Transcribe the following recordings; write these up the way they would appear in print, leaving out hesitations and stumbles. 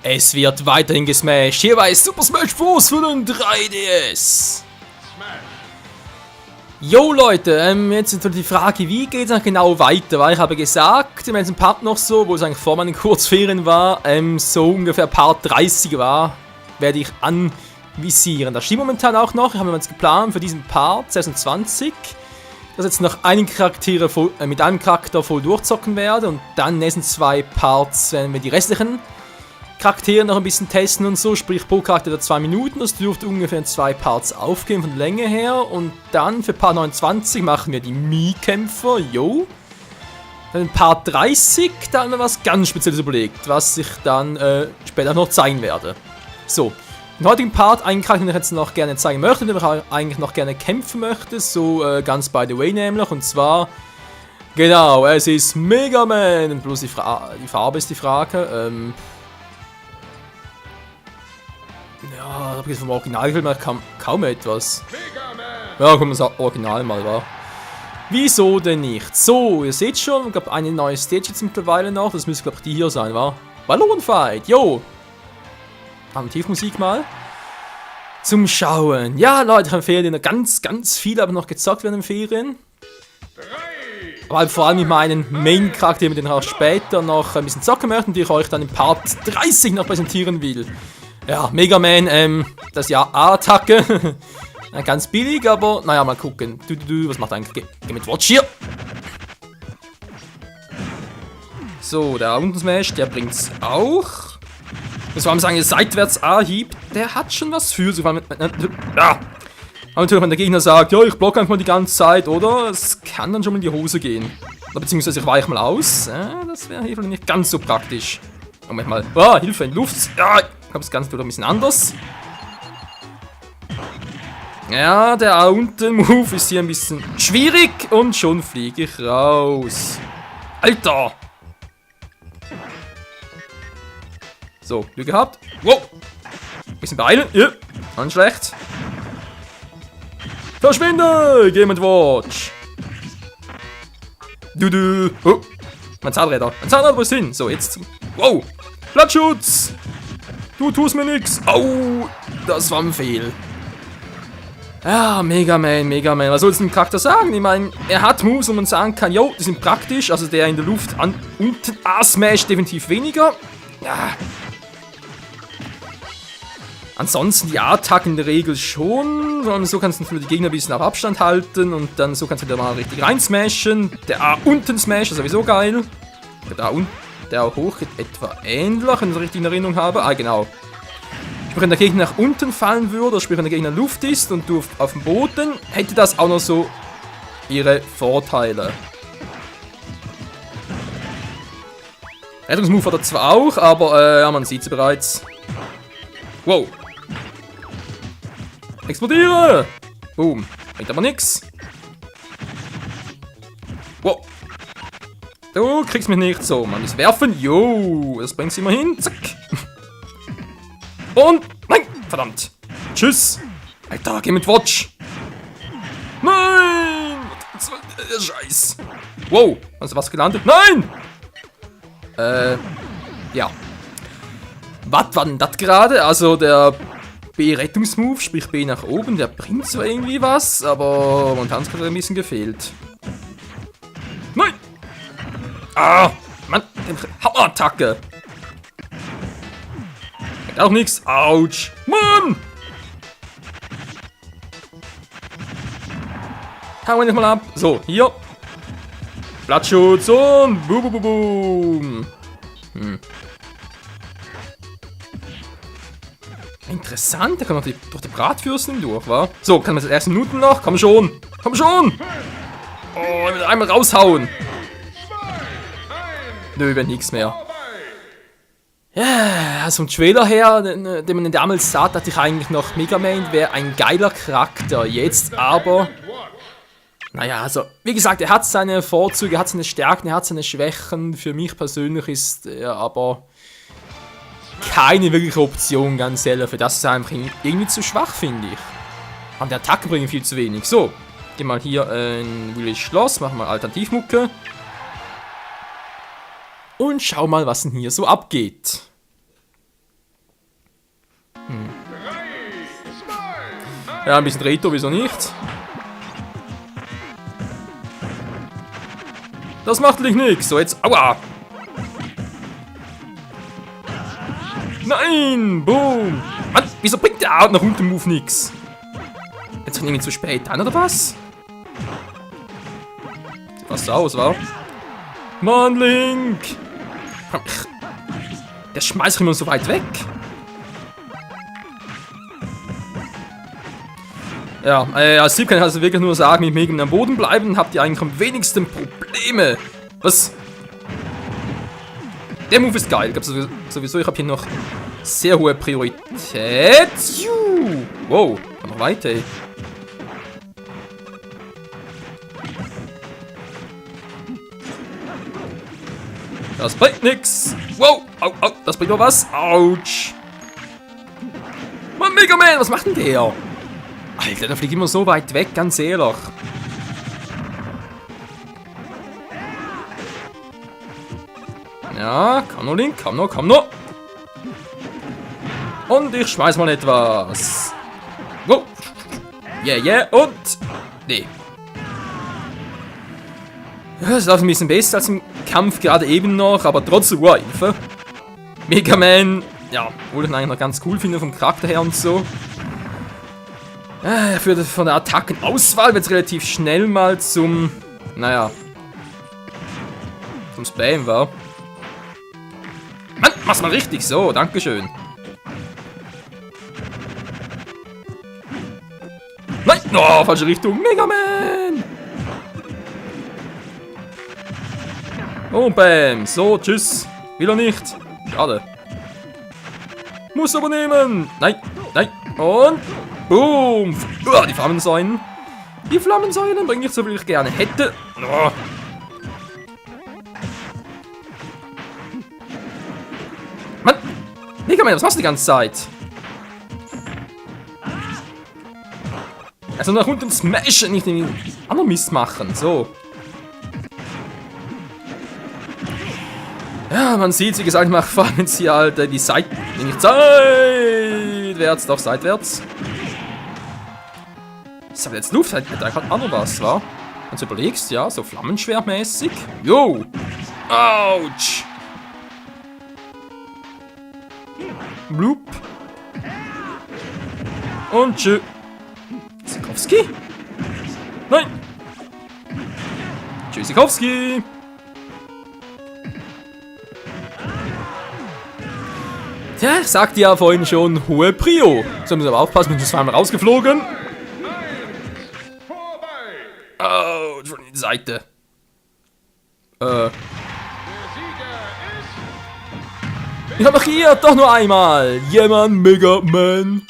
Es wird weiterhin gesmashed. Hier bei Super Smash Bros. Für den 3DS. Jo Leute, jetzt ist natürlich die Frage, wie geht es genau weiter? Weil ich habe gesagt, im letzten Part noch so, wo es eigentlich vor meinen Kurzferien war, so ungefähr Part 30 war, werde ich anvisieren. Das stimmt momentan auch noch. Ich habe mir jetzt geplant für diesen Part 26, dass jetzt noch einen Charakter mit einem Charakter voll durchzocken werde und dann in den nächsten 2 Parts werden wir die restlichen Charaktere noch ein bisschen testen und so, sprich pro Charakter 2 Minuten, das dürfte ungefähr in 2 Parts aufgehen von der Länge her und dann für Part 29 machen wir die Mii-Kämpfer, jo. Dann in Part 30, da haben wir was ganz Spezielles überlegt, was ich dann später noch zeigen werde. So, im heutigen Part einen Charakter, den ich jetzt noch gerne zeigen möchte, den ich eigentlich noch gerne kämpfen möchte, so ganz by the way nämlich, und zwar, genau, es ist Mega Man, und bloß die Farbe ist die Frage, ja, da vom Originalfilm kaum etwas. Ja, kommt das Original mal, wa? Wieso denn nicht? So, ihr seht schon, ich glaube, eine neue Stage jetzt mittlerweile noch. Das müsste, glaube ich, die hier sein, wa? Ballonfight, jo! Tiefmusik mal. Zum Schauen. Ja, Leute, ich empfehle Ihnen ganz viele, aber noch gezockt werden in den Ferien. Aber vor allem mit meinen Main-Charakter, mit denen ich auch später noch ein bisschen zocken möchte und die ich euch dann in Part 30 noch präsentieren will. Ja, Mega Man, das ist ja A-Attacke. Ganz billig, aber naja, mal gucken. Was macht eigentlich Game & Watch hier? So, der unten Smash, der bringt's auch. Ich muss vor allem sagen, der seitwärts A-Hieb, der hat schon was für sich. Ja. Aber natürlich, wenn der Gegner sagt, ja, ich blocke einfach mal die ganze Zeit, oder? Es kann dann schon mal in die Hose gehen. Oder beziehungsweise ich weiche mal aus. Das wäre hier nicht ganz so praktisch. Moment mal. Oh, Hilfe in Luft. Ja, ich glaube, das Ganze tut ein bisschen anders. Ja, der unten Move ist hier ein bisschen schwierig und schon fliege ich raus. Alter! So, Glück gehabt. Wow! Bisschen beeilen. Ja, ganz schlecht. Verschwinde! Game & Watch! Oh! Mein Zahnräder. Wo ist hin? So, jetzt. Wow! Platzschutz! Du tust mir nix. Au! Das war ein Fehl. Ja, Mega Man. Was soll jetzt ein Charakter sagen? Ich meine, er hat Moves, wo man sagen kann, jo, die sind praktisch. Also der in der Luft unten A-Smash definitiv weniger. Ja. Ansonsten die A-Attacken in der Regel schon. So kannst du für die Gegner ein bisschen auf Abstand halten und dann so kannst du da mal richtig rein smashen. Der A-Unten-Smash ist sowieso geil. Der hoch etwa ähnlich, wenn ich es richtig in Erinnerung habe. Ah, genau. Sprich, wenn der Gegner nach unten fallen würde, oder sprich, wenn der Gegner in Luft ist und du auf dem Boden, hätte das auch noch so ihre Vorteile. Rettungsmove hat er zwar auch, aber ja, man sieht sie bereits. Wow. Explodiere! Boom. Bringt aber nix. Wow. Du kriegst mich nicht so. Man muss werfen. Jo, das bringt sie immer hin. Zack. Und. Nein! Verdammt. Tschüss. Alter, geh mit Watch. Nein! Scheiß. Wow. Hast du was gelandet? Nein! Ja. Was war denn das gerade? Also der B-Rettungsmove, sprich B nach oben, der bringt zwar irgendwie was, aber momentan hat ein bisschen gefehlt. Nein! Ah! Mann! Hammer-Attacke! Bringt auch nichts. Autsch! Mann! Hauen wir nicht mal ab. So, hier. Platzschutz und boom, boom, boom. Interessant, da kann man durch die Bratwürsten durch, wa? So, kann man das erste Minuten noch? Komm schon! Komm schon! Oh, ich will einmal raushauen! Nö, wird nichts mehr. Ja, also vom Trailer her, den man damals sah, dachte ich eigentlich noch, Mega Man wäre ein geiler Charakter. Jetzt aber... Naja, also, wie gesagt, er hat seine Vorzüge, er hat seine Stärken, er hat seine Schwächen. Für mich persönlich ist er aber keine wirkliche Option, ganz ehrlich. Für das ist er einfach irgendwie zu schwach, finde ich. Aber die Attacken bringen viel zu wenig. So, gehen mal hier in Village Schloss, machen mal Alternativmucke. Und schau mal, was denn hier so abgeht. Ja, ein bisschen Reto, wieso nicht? Das macht dich nix. So, jetzt. Aua! Nein! Boom! Mann, wieso bringt der Out nach unten Move nix? Jetzt irgendwie zu spät an, oder was? Sieht fast so aus, wa? Mann, Link! Der schmeißt immer so weit weg. Ja, als Sieg kann ich also wirklich nur sagen, mit Megan am Boden bleiben, habt ihr eigentlich am wenigsten Probleme. Was? Der Move ist geil. Ich glaube sowieso, ich habe hier noch sehr hohe Priorität. Juhu. Wow, noch weiter, ey. Das bringt nix. Wow, au, au, das bringt doch was. Autsch. Mann, Mega Man, was macht denn der? Alter, der fliegt immer so weit weg, ganz ehrlich. Ja, komm noch, Link, komm noch, komm noch. Und ich schmeiß mal etwas. Wow. Yeah, yeah, und... Nee. Ja, das ist auch ein bisschen besser als im Kampf gerade eben noch, aber trotzdem, wow, Hilfe. Mega Man, ja, obwohl ich ihn eigentlich noch ganz cool finde vom Charakter her und so. Von der Attackenauswahl wird es relativ schnell mal zum, naja, zum Spam war. Mann, mach's mal richtig so, dankeschön. Nein, oh, falsche Richtung, Mega Man! Oh, bam, so, tschüss. Will er nicht. Schade. Muss aber nehmen. Nein, nein, und... Boom! Die Flammensäulen. Die Flammensäulen bringe ich so, wie ich gerne hätte. Oh. Mann! Mega Man, was machst du die ganze Zeit? Also nach unten smashen, nicht den anderen Mist machen. So. Ja, man sieht, wie gesagt, ich mache vor allem jetzt hier halt die Seite. Nicht seitwärts, doch seitwärts. Ist aber jetzt Luft, hat da gerade auch noch was, wa? Wenn du überlegst, ja, so Flammenschwertmäßig. Jo! Autsch! Bloop. Und tschö. Sikowski? Nein! Tschüssikowski! Tja, ich sagte ja vorhin schon, hohe Prio. So müssen wir aber aufpassen, wir sind zweimal rausgeflogen. Oh, von der Seite. Ich habe hier doch nur einmal. Jemand Mega Man.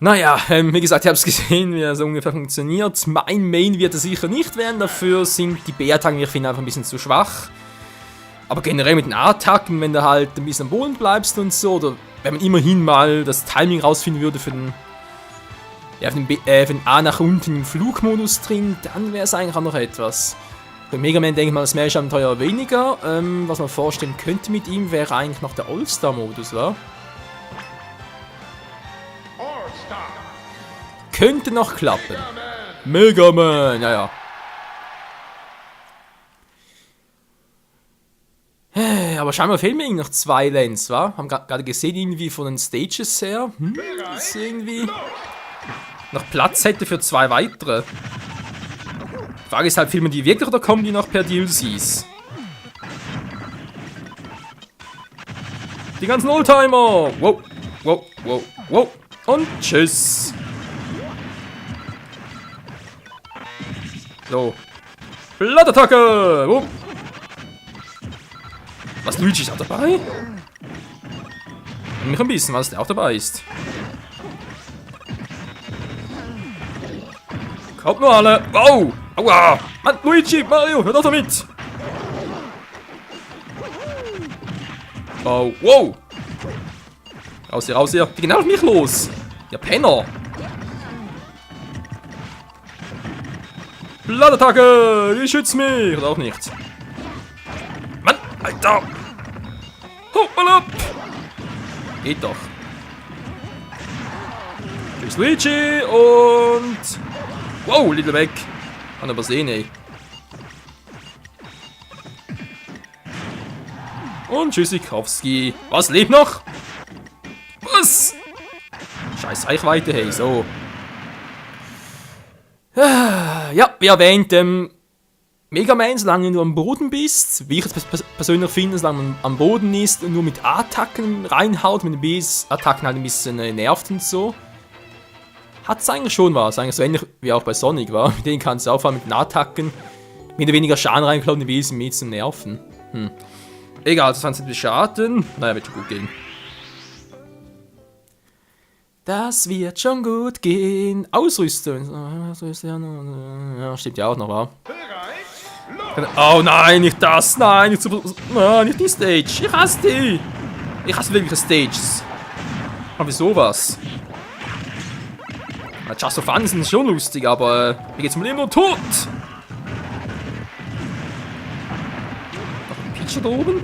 Naja, wie gesagt, ich habe es gesehen, wie er so ungefähr funktioniert. Mein Main wird er sicher nicht werden. Dafür sind die B-Attacken, ich finde, einfach ein bisschen zu schwach. Aber generell mit den A-Attacken, wenn du halt ein bisschen am Boden bleibst und so, oder wenn man immerhin mal das Timing rausfinden würde für den... Ja, für den A nach unten im Flugmodus drin, dann wäre es eigentlich auch noch etwas. Bei Mega Man denke ich mal, das Smash-Abenteuer weniger. Was man vorstellen könnte mit ihm, wäre eigentlich noch der All-Star-Modus, wa? Könnte noch klappen. Mega Man, ja. Aber scheinbar fehlen mir noch 2 Lands, wa? Haben gerade gesehen, irgendwie von den Stages her. Ist irgendwie... noch Platz hätte für 2 weitere. Die Frage ist halt, filmen die wirklich oder kommen die noch per DLCs? Die ganzen Oldtimer! Wow, wow, wow, wow. Und tschüss. So. Blattattacke! Wow. Was, Luigi ist auch dabei? Mich ein bisschen, was der auch dabei ist. Kommt nur alle. Wow! Aua! Mann, Luigi, Mario, hör doch damit! Oh, wow! Raus hier, raus hier. Die gehen auf mich los! Der Penner! Blattattacke! Die schützt mich! Oder auch nicht. Mann, Alter! Hopp mal ab! Geht doch. Tschüss Luigi und... Wow, Little weg. Kann übersehen, ey. Und Tschüssikowski. Was, lebt noch? Was? Scheiß Reichweite, hey, so. Ja, wie erwähnt, Mega Man, solange du am Boden bist, wie ich es persönlich finde, solange man am Boden ist und nur mit A-Attacken reinhaut, mit den B-Attacken halt ein bisschen nervt und so, hat es eigentlich schon was. Eigentlich so ähnlich wie auch bei Sonic war. Mit denen kannst du auch mit den A-Attacken wieder weniger Schaden reinklauen, die Bs mehr zum Nerven. Egal, das waren Schaden. Naja, wird schon gut gehen. Das wird schon gut gehen. Ausrüstung. Ja, stimmt ja auch noch, wa? Oh nein, nicht das. Nein, nicht die Stage. Ich hasse die. Ich hasse wirklich Stages. Aber wieso was? Just of Fun sind schon lustig, aber mir geht's um Leben und Tod. Noch ein Peach da oben.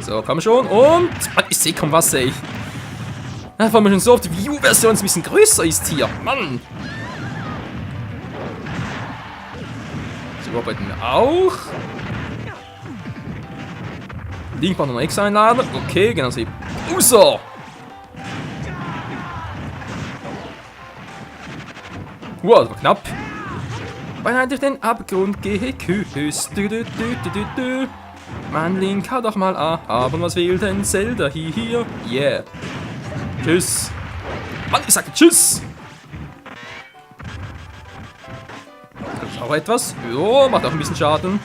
So, komm schon. Und... ich seh kaum was, ey. Vor allem schon so oft die Wii U-Version ein bisschen größer ist hier. Mann. So, arbeiten wir auch. Link war noch extra einladen. Okay, genau so. Uso! Wow, das war knapp. Beinahe durch den Abgrund geküsst. Mein Link hat auch mal aber was will denn Zelda hier? Yeah. Tschüss. Mann, ich sagte Tschüss. Das ist auch etwas. Jo, macht auch ein bisschen Schaden.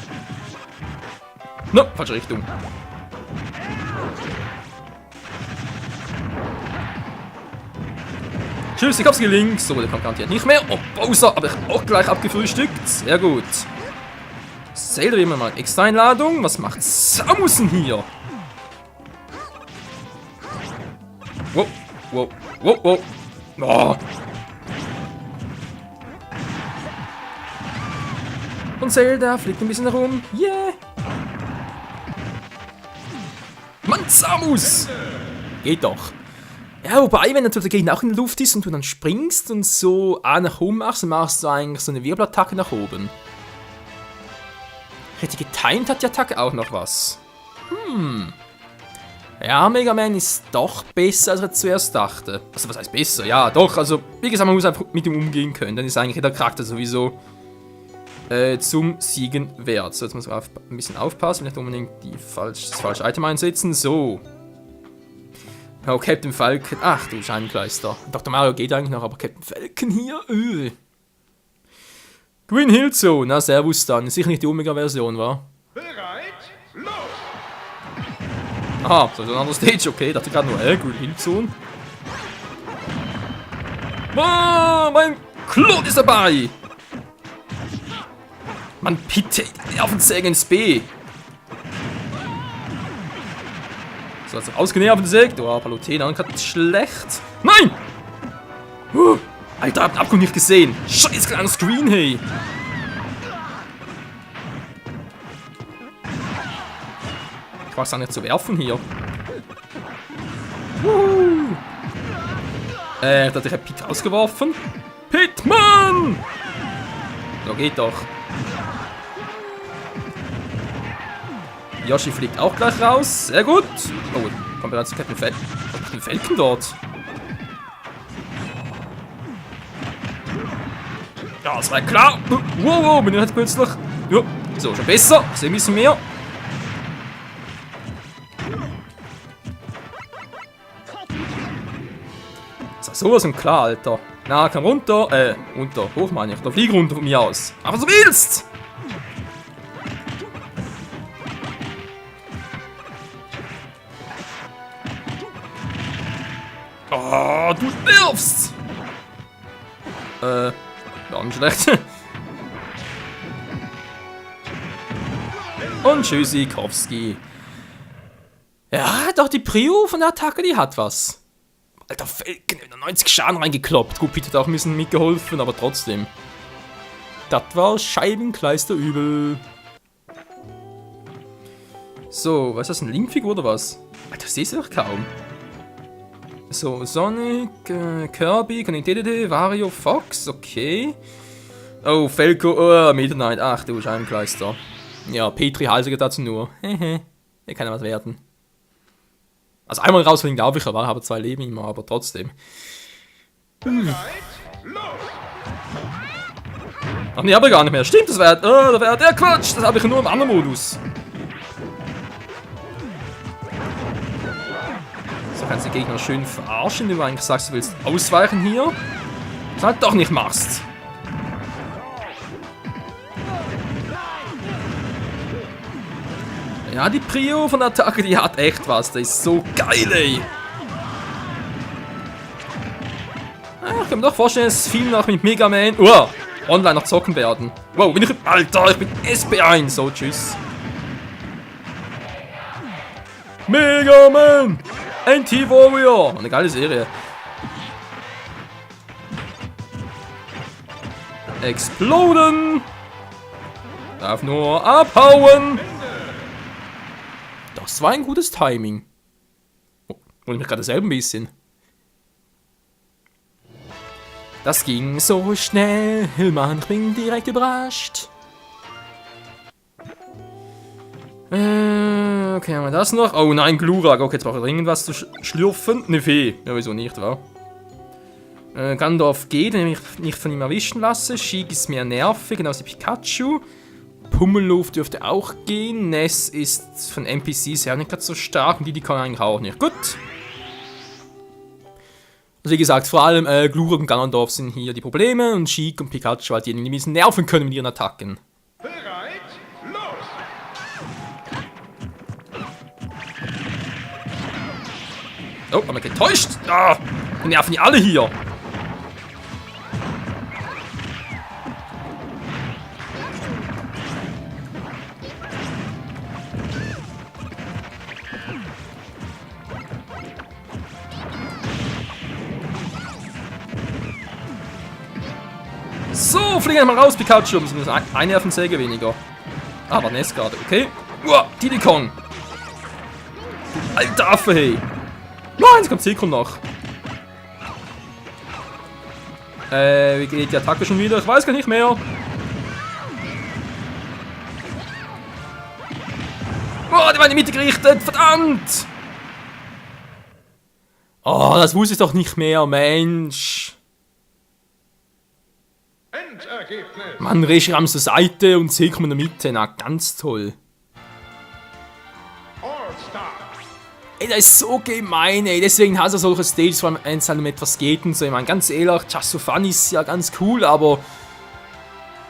No, falsche Richtung. Tschüss, ich hab's gelinkt. So, der kommt garantiert nicht mehr. Oh, Bowser, aber ich auch gleich abgefrühstückt. Sehr gut. Zelda, wie immer mal extra Einladung. Was macht Samus denn hier? Wow, wow, wow, wow. Oh. Und Zelda fliegt ein bisschen rum. Yeah. Mann, Samus! Geht doch. Ja, wobei, wenn natürlich der Gegner auch in der Luft ist und du dann springst und so A nach oben machst, dann machst du eigentlich so eine Wirbelattacke nach oben. Richtig getimed hat die Attacke auch noch was. Ja, Mega Man ist doch besser, als ich zuerst dachte. Also, was heißt besser? Ja, doch, also, wie gesagt, man muss einfach mit ihm umgehen können. Dann ist eigentlich jeder Charakter sowieso zum Siegen wert. So, jetzt muss man ein bisschen aufpassen, nicht unbedingt das falsche Item einsetzen. So. Oh, Captain Falcon. Ach du Scheibenkleister. Dr. Mario geht eigentlich noch, aber Captain Falcon hier. Green Hill Zone. Na, servus dann. Ist sicher nicht die Omega-Version, wa? Bereit, los! Aha, so ein anderer Stage. Okay, dachte gerade nur, Green Hill Zone. Ah, mein Klon ist dabei. Mann, bitte. Nervensäge ins B. So, jetzt ausgenervt. Oh, Palutena gerade schlecht. Nein! Alter, hab den Abgrund nicht gesehen. Scheiß kleiner Screen, hey. Ich weiß auch nicht zu werfen hier. Da hat der Pete rausgeworfen. Pitman! So, geht doch. Yoshi fliegt auch gleich raus. Sehr gut. Oh, kommt bereits Captain Falcon dort. Ja, das war klar. Wow, bin ich jetzt plötzlich. Ja, so, schon besser. Ich sehe ein bisschen mehr. Das ist sowas von klar, Alter. Na, komm runter. Runter. Hoch meine ich. Da flieg runter von mir aus. Aber so willst! Oh, du nervst! Ja, nicht schlecht. Und Tschüssikowski. Ja, doch die Prio von der Attacke, die hat was. Alter, Falcon, 90 Schaden reingekloppt. Gut, Peter hat auch ein bisschen mitgeholfen, aber trotzdem. Das war Scheibenkleister übel. So, was ist das, eine Link-Figur oder was? Alter, das siehst du doch kaum. So, Sonic, Kirby, Connected, Wario, Fox, okay. Oh, Falco, oh, Midnight, ach du Scheibenkleister. Ja, Petri Halsiger dazu nur. Hehe, der kann ja was werden. Also einmal rausfliegen glaube ich, aber ich habe 2 Leben immer, aber trotzdem. Ach nee, aber gar nicht mehr. Stimmt, das wäre der Quatsch, das habe ich nur im anderen Modus. So kannst du die Gegner schön verarschen, wenn du eigentlich sagst, du willst ausweichen hier. Das halt doch nicht machst. Ja, die Prio von der Attacke, die hat echt was. Das ist so geil, ey. Ich kann mir doch vorstellen, dass viele noch mit Mega Man online noch zocken werden. Wow, bin ich... Alter, ich bin SB1. So, tschüss. Mega Man! Anti-Warrior! Eine geile Serie. Exploden! Darf nur abhauen! Das war ein gutes Timing. Oh, wollte mich gerade selber ein bisschen. Das ging so schnell, Mann, ich bin direkt überrascht. Okay, haben wir das noch? Oh nein, Glurak. Okay, jetzt brauche ich dringend was zu schlürfen. Ne Fee. Ja, wieso nicht, wa? Gandalf geht, wenn ich mich nicht von ihm erwischen lasse. Sheik ist mehr nervig, genauso wie Pikachu. Pummeluft dürfte auch gehen. Ness ist von NPCs her nicht gerade so stark und die kann eigentlich auch nicht. Gut. Also wie gesagt, vor allem Glurak und Ganondorf sind hier die Probleme und Sheik und Pikachu halt diejenigen, die ein bisschen nerven können mit ihren Attacken. Bereit, los! Oh, haben wir getäuscht? Ah, die nerven die alle hier. So, fliegen wir mal raus, Pikachu. Wir müssen eine Nervensäge weniger. Aber Ness gerade, okay. Uah, Diddy Kong. Alter Affe, hey. Nein, jetzt kommt Sekron noch. Wie geht die Attacke schon wieder? Ich weiß gar nicht mehr. Oh, die war in die Mitte gerichtet. Verdammt. Oh, das wusste ich doch nicht mehr, Mensch. Endergebnis. Mann, Reshiram zur Seite und Sekron in der Mitte. Na, ganz toll. All-Star. Ey, das ist so gemein, ey. Deswegen hat er solche Stages, vor allem wenn es halt um etwas geht und so. Ich meine, ganz ehrlich, Just so Fun ist ja ganz cool, aber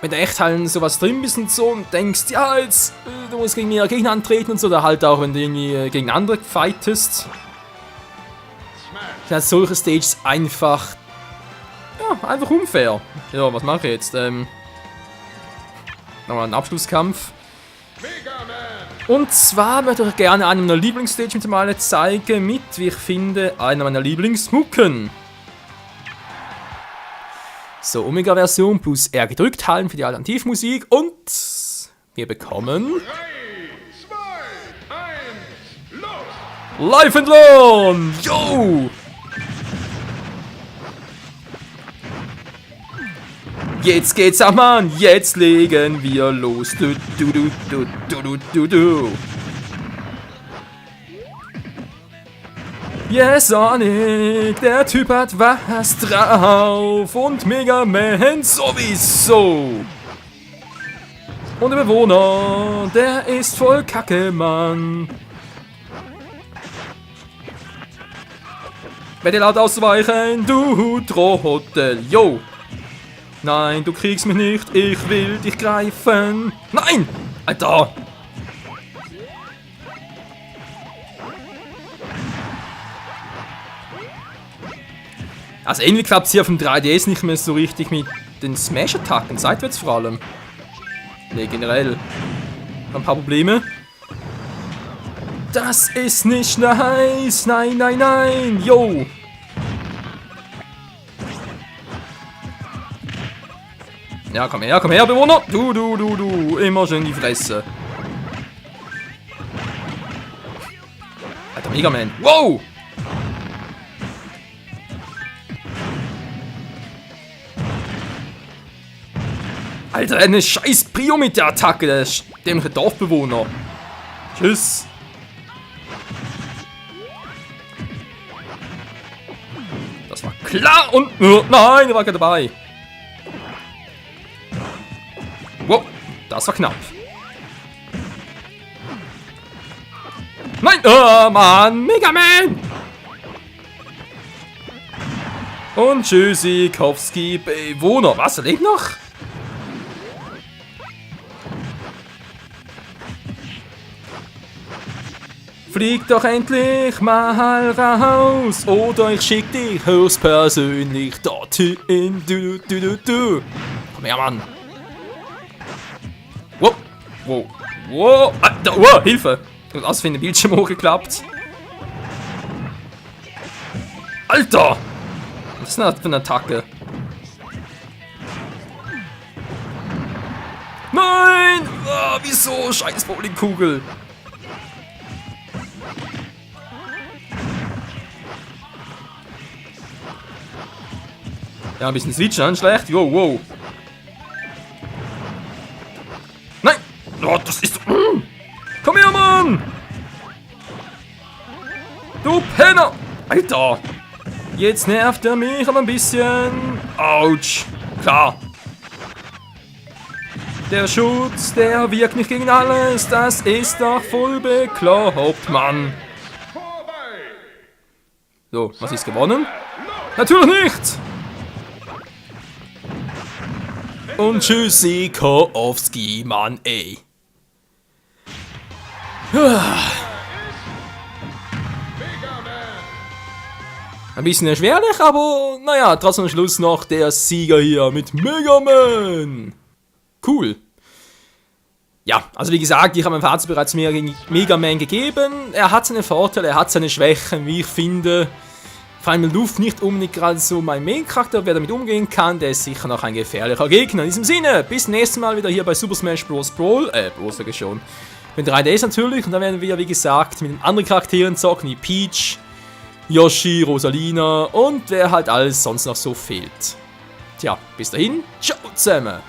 wenn du echt halt sowas drin bist und so und denkst, ja, jetzt, du musst gegen mehr Gegner antreten und so, oder halt auch, wenn du irgendwie gegen andere fightest, dann sind solche Stages einfach, ja, einfach unfair. Ja, was mache ich jetzt? Nochmal einen Abschlusskampf. Mega Man. Und zwar möchte ich gerne eine meiner Lieblingsstage mit mal zeigen, mit, wie ich finde, einer meiner Lieblingsmucken. So, Omega-Version plus R gedrückt halten für die Alternativmusik und wir bekommen 3, 2, 1, los! Life and Learn! Yo! Jetzt geht's am Mann, jetzt legen wir los. Du, du, du, du, du, du, du, du. Yeah, Sonic, der Typ hat was drauf und Mega Man sowieso. Und der Bewohner, der ist voll Kacke, Mann. Werde laut ausweichen, du Trottel, yo. Nein, du kriegst mich nicht, ich will dich greifen. Nein! Alter! Also irgendwie klappt es hier auf dem 3DS nicht mehr so richtig mit den Smash-Attacken, seitwärts vor allem. Ne, generell. Ein paar Probleme. Das ist nicht nice! Nein, nein, nein! Yo! Ja, komm her, Bewohner! Du, immer schön die Fresse. Alter, Mega Man. Wow! Alter, eine scheiß Prio mit der Attacke, der dämliche Dorfbewohner. Tschüss. Das war klar und... nein, er war gerade dabei. Wow, das war knapp. Nein, oh Mann, Mega Man! Und Tschüssikowski, Bewohner. Was, er lebt noch? Flieg doch endlich mal raus, oder ich schick dich höchstpersönlich dorthin. Du. Komm her, Mann. Wow, wow, wow, wow, Hilfe. Und aus für den Bildschirm hochgeklappt. Alter! Was ist denn das für eine Attacke? Nein! Oh, wieso? Scheiß Bowlingkugel. Ja, ein bisschen switchen, schlecht. Wow, wow. Nein! Oh, das ist... Komm her, Mann! Du Penner! Alter! Jetzt nervt er mich aber ein bisschen. Autsch! Klar. Der Schutz, der wirkt nicht gegen alles. Das ist doch voll bekloppt, Mann. So, was ist gewonnen? Natürlich nicht! Und Tschüssikowski, Mann, ey. Ein bisschen erschwerlich, aber naja, trotzdem am Schluss noch der Sieger hier mit Mega Man. Cool. Ja, also wie gesagt, ich habe mein Fazit bereits mehr gegen Mega Man gegeben. Er hat seine Vorteile, er hat seine Schwächen, wie ich finde. Vor allem Luft nicht unbedingt gerade so mein Main-Charakter, wer damit umgehen kann, der ist sicher noch ein gefährlicher Gegner. In diesem Sinne, bis nächstes Mal wieder hier bei Super Smash Bros. Brawl, sag ich schon. Mit 3Ds natürlich, und dann werden wir, wie gesagt, mit den anderen Charakteren zocken, wie Peach, Yoshi, Rosalina und wer halt alles sonst noch so fehlt. Tja, bis dahin, ciao zusammen!